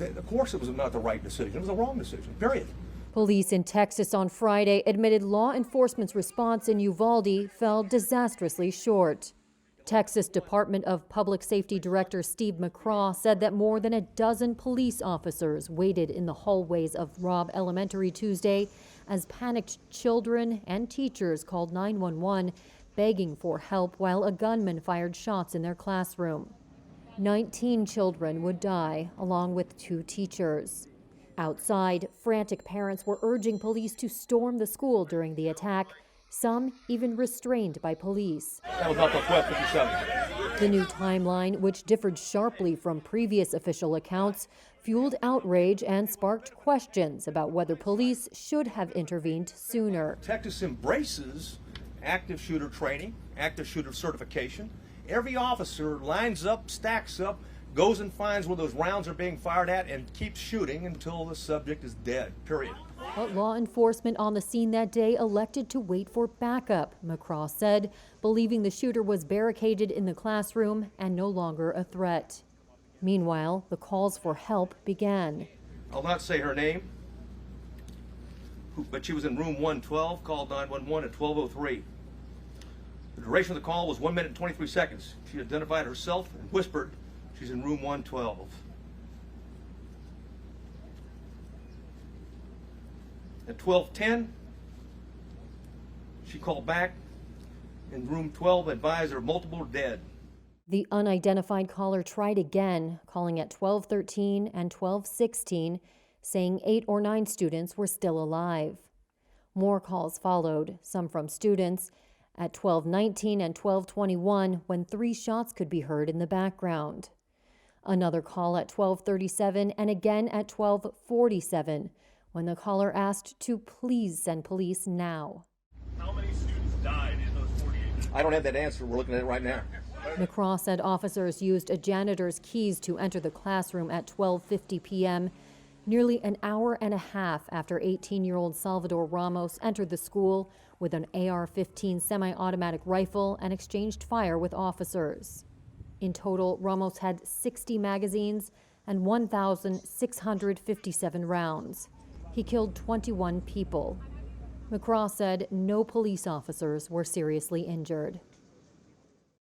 Of course it was not the right decision. It was the wrong decision, period. Police in Texas on Friday admitted law enforcement's response in Uvalde fell disastrously short. Texas Department of Public Safety Director Steve McCraw said that more than a dozen police officers waited in the hallways of Robb Elementary Tuesday as panicked children and teachers called 911, begging for help while a gunman fired shots in their classroom. 19 children would die, along with 2 teachers. Outside, frantic parents were urging police to storm the school during the attack, some even restrained by police. That was off of 1257. The new timeline, which differed sharply from previous official accounts, fueled outrage and sparked questions about whether police should have intervened sooner. Texas embraces active shooter training, active shooter certification. Every officer lines up, stacks up, goes and finds where those rounds are being fired at and keeps shooting until the subject is dead, period. But law enforcement on the scene that day elected to wait for backup, McCraw said, believing the shooter was barricaded in the classroom and no longer a threat. Meanwhile, the calls for help began. I'll not say her name, but she was in room 112, called 911 at 12:03. The duration of the call was 1 minute and 23 seconds. She identified herself and whispered, she's in room 112. At 12:10, she called back in room 12, advised her multiple dead. The unidentified caller tried again, calling at 12:13 and 12:16, saying 8 or 9 students were still alive. More calls followed, some from students, at 12:19 and 12:21, when 3 shots could be heard in the background. Another call at 12:37 and again at 12:47, when the caller asked to please send police now. How many students died in those 48? I don't have that answer. We're looking at it right now. McCraw said officers used a janitor's keys to enter the classroom at 12:50 p.m., nearly an hour and a half after 18-year-old Salvador Ramos entered the school with an AR-15 semi-automatic rifle and exchanged fire with officers. In total, Ramos had 60 magazines and 1,657 rounds. He killed 21 people. McCraw said no police officers were seriously injured.